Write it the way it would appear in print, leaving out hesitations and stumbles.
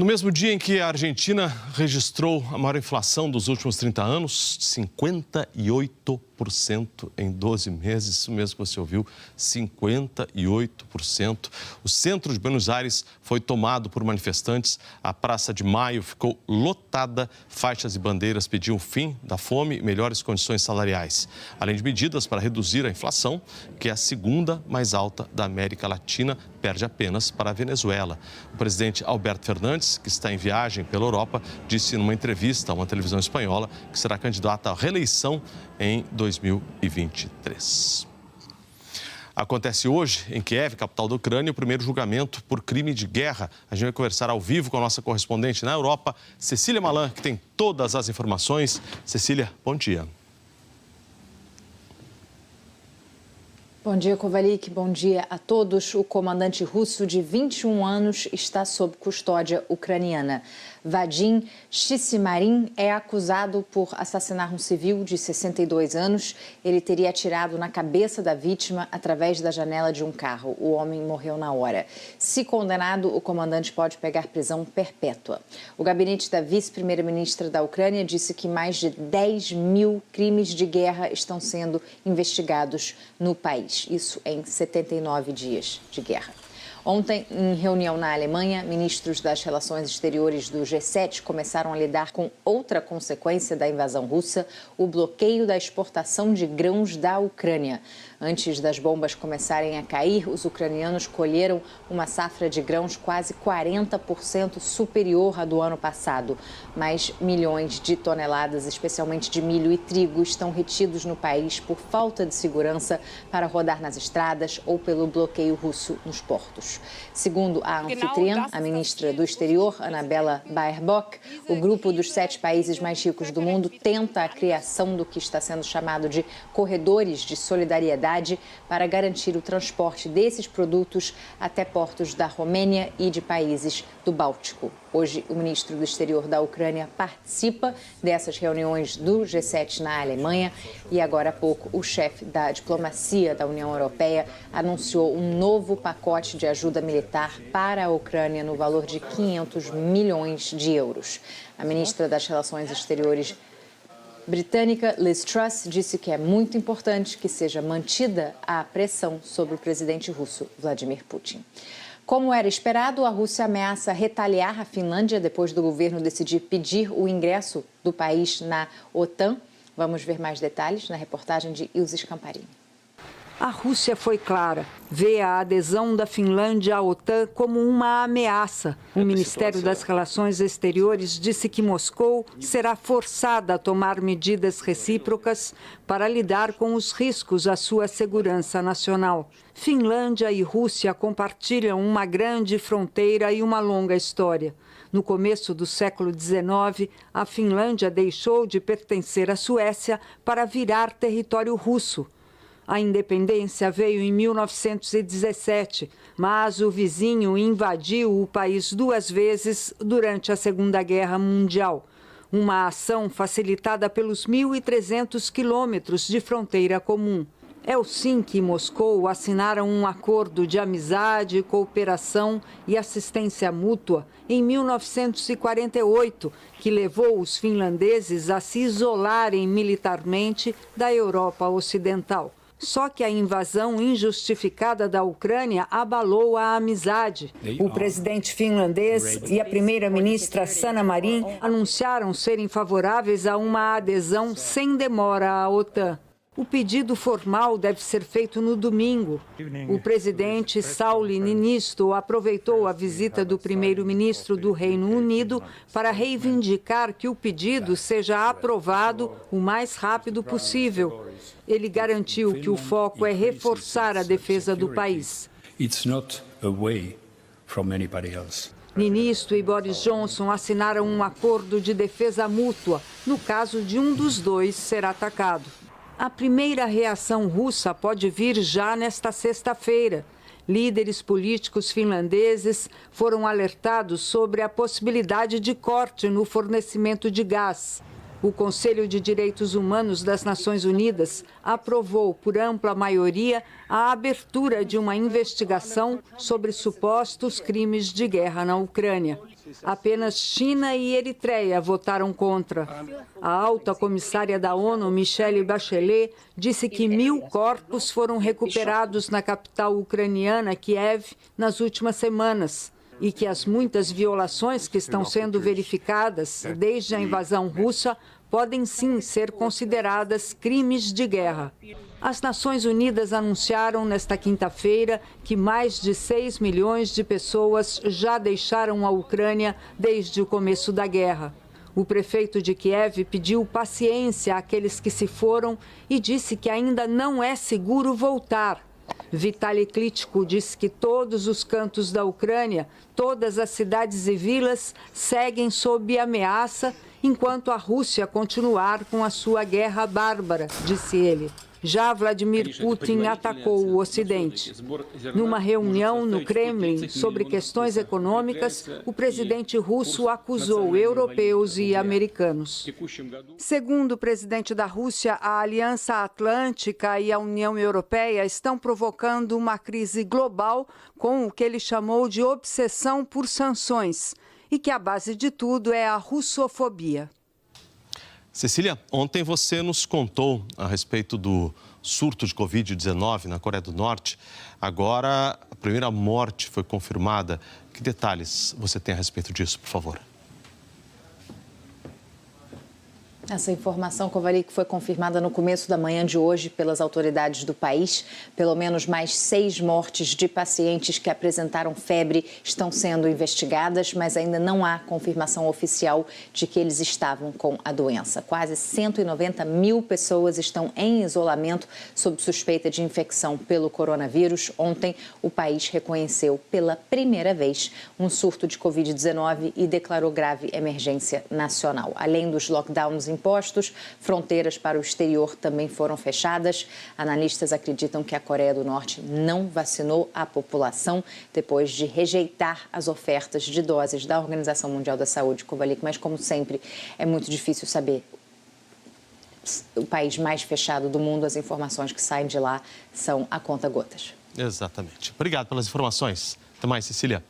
No mesmo dia em que a Argentina registrou a maior inflação dos últimos 30 anos, 58% em 12 meses, isso mesmo que você ouviu, 58%. O centro de Buenos Aires foi tomado por manifestantes, a Praça de Maio ficou lotada, faixas e bandeiras pediam o fim da fome e melhores condições salariais, além de medidas para reduzir a inflação, que é a segunda mais alta da América Latina, perde apenas para a Venezuela. O presidente Alberto Fernandes, que está em viagem pela Europa, disse numa entrevista a uma televisão espanhola que será candidato à reeleição em 2023. Acontece hoje, em Kiev, capital da Ucrânia, o primeiro julgamento por crime de guerra. A gente vai conversar ao vivo com a nossa correspondente na Europa, Cecília Malan, que tem todas as informações. Cecília, bom dia. Bom dia, Kovalik. Bom dia a todos. O comandante russo de 21 anos está sob custódia ucraniana. Vadim Shishimarin é acusado por assassinar um civil de 62 anos. Ele teria atirado na cabeça da vítima através da janela de um carro. O homem morreu na hora. Se condenado, o comandante pode pegar prisão perpétua. O gabinete da vice-primeira-ministra da Ucrânia disse que mais de 10 mil crimes de guerra estão sendo investigados no país. Isso em 79 dias de guerra. Ontem, em reunião na Alemanha, ministros das Relações Exteriores do G7 começaram a lidar com outra consequência da invasão russa, o bloqueio da exportação de grãos da Ucrânia. Antes das bombas começarem a cair, os ucranianos colheram uma safra de grãos quase 40% superior à do ano passado. Mas milhões de toneladas, especialmente de milho e trigo, estão retidos no país por falta de segurança para rodar nas estradas ou pelo bloqueio russo nos portos. Segundo a anfitriã, a ministra do Exterior, Annalena Baerbock, o grupo dos 7 países mais ricos do mundo tenta a criação do que está sendo chamado de corredores de solidariedade para garantir o transporte desses produtos até portos da Romênia e de países do Báltico. Hoje, o ministro do Exterior da Ucrânia participa dessas reuniões do G7 na Alemanha e agora há pouco o chefe da diplomacia da União Europeia anunciou um novo pacote de ajuda militar para a Ucrânia no valor de 500 milhões de euros. A ministra das Relações Exteriores britânica Liz Truss disse que é muito importante que seja mantida a pressão sobre o presidente russo Vladimir Putin. Como era esperado, a Rússia ameaça retaliar a Finlândia depois do governo decidir pedir o ingresso do país na OTAN. Vamos ver mais detalhes na reportagem de Ilse Scamparini. A Rússia foi clara, vê a adesão da Finlândia à OTAN como uma ameaça. O Ministério das Relações Exteriores disse que Moscou será forçada a tomar medidas recíprocas para lidar com os riscos à sua segurança nacional. Finlândia e Rússia compartilham uma grande fronteira e uma longa história. No começo do século XIX, a Finlândia deixou de pertencer à Suécia para virar território russo. A independência veio em 1917, mas o vizinho invadiu o país 2 vezes durante a Segunda Guerra Mundial. Uma ação facilitada pelos 1.300 quilômetros de fronteira comum. Helsinki e Moscou assinaram um acordo de amizade, cooperação e assistência mútua em 1948, que levou os finlandeses a se isolarem militarmente da Europa Ocidental. Só que a invasão injustificada da Ucrânia abalou a amizade. O presidente finlandês e a primeira-ministra Sanna Marin anunciaram serem favoráveis a uma adesão sem demora à OTAN. O pedido formal deve ser feito no domingo. O presidente Sauli Niinisto aproveitou a visita do primeiro-ministro do Reino Unido para reivindicar que o pedido seja aprovado o mais rápido possível. Ele garantiu que o foco é reforçar a defesa do país. Niinisto e Boris Johnson assinaram um acordo de defesa mútua no caso de um dos dois ser atacado. A primeira reação russa pode vir já nesta sexta-feira. Líderes políticos finlandeses foram alertados sobre a possibilidade de corte no fornecimento de gás. O Conselho de Direitos Humanos das Nações Unidas aprovou por ampla maioria a abertura de uma investigação sobre supostos crimes de guerra na Ucrânia. Apenas China e Eritreia votaram contra. A alta comissária da ONU, Michelle Bachelet, disse que 1.000 corpos foram recuperados na capital ucraniana, Kiev, nas últimas semanas e que as muitas violações que estão sendo verificadas desde a invasão russa podem sim ser consideradas crimes de guerra. As Nações Unidas anunciaram nesta quinta-feira que mais de 6 milhões de pessoas já deixaram a Ucrânia desde o começo da guerra. O prefeito de Kiev pediu paciência àqueles que se foram e disse que ainda não é seguro voltar. Vitaly Klitschko disse que todos os cantos da Ucrânia, todas as cidades e vilas seguem sob ameaça enquanto a Rússia continuar com a sua guerra bárbara, disse ele. Já Vladimir Putin atacou o Ocidente. Numa reunião no Kremlin sobre questões econômicas, o presidente russo acusou europeus e americanos. Segundo o presidente da Rússia, a Aliança Atlântica e a União Europeia estão provocando uma crise global com o que ele chamou de obsessão por sanções e que a base de tudo é a russofobia. Cecília, ontem você nos contou a respeito do surto de Covid-19 na Coreia do Norte. Agora, a primeira morte foi confirmada. Que detalhes você tem a respeito disso, por favor? Essa informação, Kovalik, foi confirmada no começo da manhã de hoje pelas autoridades do país. Pelo menos mais 6 mortes de pacientes que apresentaram febre estão sendo investigadas, mas ainda não há confirmação oficial de que eles estavam com a doença. Quase 190 mil pessoas estão em isolamento sob suspeita de infecção pelo coronavírus. Ontem, o país reconheceu pela primeira vez um surto de Covid-19 e declarou grave emergência nacional. Além dos lockdowns impostos, fronteiras para o exterior também foram fechadas. Analistas acreditam que a Coreia do Norte não vacinou a população depois de rejeitar as ofertas de doses da Organização Mundial da Saúde, Kovalik. Mas, como sempre, é muito difícil saber. O país mais fechado do mundo, as informações que saem de lá são a conta-gotas. Exatamente. Obrigado pelas informações. Até mais, Cecília.